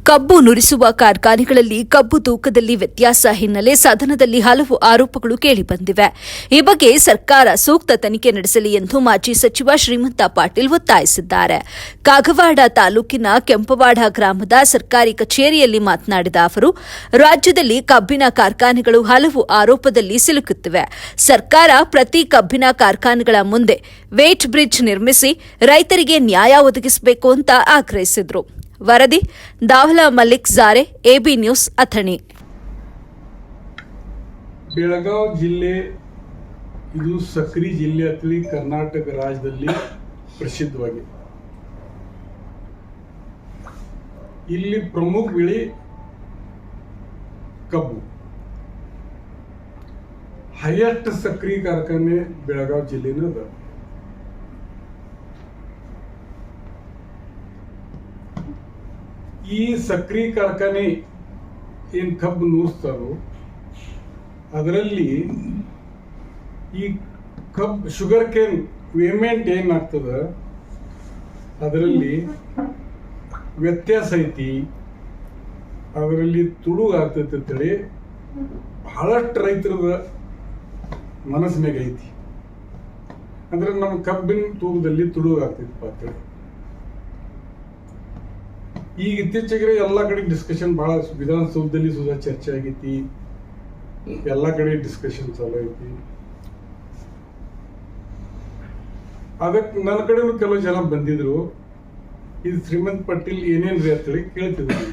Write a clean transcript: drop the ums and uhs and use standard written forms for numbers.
ಕಬ್ಬು ನುರಿಸುವ ಕಾರ್ಖಾನೆಗಳಲ್ಲಿ ಕಬ್ಬು ತೂಕದಲ್ಲಿ ವ್ಯತ್ಯಾಸ ಹಿನ್ನೆಲೆ ಸದನದಲ್ಲಿ ಹಲವು ಆರೋಪಗಳು ಕೇಳಿಬಂದಿವೆ. ಈ ಬಗ್ಗೆ ಸರ್ಕಾರ ಸೂಕ್ತ ತನಿಖೆ ನಡೆಸಲಿ ಎಂದು ಮಾಜಿ ಸಚಿವ ಶ್ರೀಮಂತ ಪಾಟೀಲ್ ಒತ್ತಾಯಿಸಿದ್ದಾರೆ. ಕಾಗವಾಡ ತಾಲೂಕಿನ ಕೆಂಪವಾಡ ಗ್ರಾಮದ ಸರ್ಕಾರಿ ಕಚೇರಿಯಲ್ಲಿ ಮಾತನಾಡಿದ ಅವರು, ರಾಜ್ಯದಲ್ಲಿ ಕಬ್ಬಿನ ಕಾರ್ಖಾನೆಗಳು ಹಲವು ಆರೋಪದಲ್ಲಿ ಸಿಲುಕುತ್ತಿವೆ. ಸರ್ಕಾರ ಪ್ರತಿ ಕಬ್ಬಿನ ಕಾರ್ಖಾನೆಗಳ ಮುಂದೆ ವೇಟ್ ಬ್ರಿಡ್ಜ್ ನಿರ್ಮಿಸಿ ರೈತರಿಗೆ ನ್ಯಾಯ ಒದಗಿಸಬೇಕು ಅಂತ ಆಗ್ರಹಿಸಿದರು. ವರದಿ ದಾವಲ ಮಲ್ಲಿಕ್ ಜಾರೆ, ಎಬಿ ನ್ಯೂಸ್, ಅಥಣಿ. ಬೆಳಗಾವಿ ಜಿಲ್ಲೆ ಇದು ಸಕ್ರಿ ಜಿಲ್ಲೆ ಅಥವಾ ಕರ್ನಾಟಕ ರಾಜ್ಯದಲ್ಲಿ ಪ್ರಸಿದ್ಧವಾಗಿದೆ. ಇಲ್ಲಿ ಪ್ರಮುಖ ಬೆಳೆ ಕಬ್ಬು. ಹೈಯೆಸ್ಟ್ ಸಕ್ರಿ ಕಾರ್ಖಾನೆ ಬೆಳಗಾವಿ ಜಿಲ್ಲೆನದ. ಈ ಸಕ್ರಿ ಕಾರ್ಖಾನೆ ಏನ್ ಕಬ್ಬು ನೂರಿಸ್ತಾರೋ ಅದರಲ್ಲಿ ಈ ಕಬ್ಬು ಶುಗರ್ ಕೇನ್ ವೇಮೆಂಟ್ ಏನಾಗ್ತದ ಅದರಲ್ಲಿ ವ್ಯತ್ಯಾಸ ಐತಿ, ಅದರಲ್ಲಿ ತುಡುಗಾಗ್ತೈತಿ ಅಂತೇಳಿ ಬಹಳಷ್ಟು ರೈತರ ಮನಸ್ಸಿನಾಗ ಐತಿ. ಅಂದ್ರೆ ನಮ್ಮ ಕಬ್ಬಿನ ತೂಕದಲ್ಲಿ ತುಡುಗಾಗ್ತೈತಿ ಅಂತೇಳಿ ಈಗ ಇತ್ತೀಚೆಗೆ ಎಲ್ಲ ಕಡೆ ಡಿಸ್ಕಷನ್ ಬಹಳ, ವಿಧಾನಸೌಧದಲ್ಲಿ ಸುಧಾ ಚರ್ಚೆ ಆಗೈತಿ, ಎಲ್ಲ ಕಡೆ ಡಿಸ್ಕಷನ್ ಚಾಲು ಐತಿ. ಅದಕ್ಕೆ ನನ್ನ ಕಡೆನೂ ಕೆಲವು ಜನ ಬಂದಿದ್ರು, ಇದು ಶ್ರೀಮಂತ್ ಪಾಟೀಲ್ ಏನೇನ್ರಿ ಅಂತೇಳಿ ಕೇಳ್ತಿದ್ರು.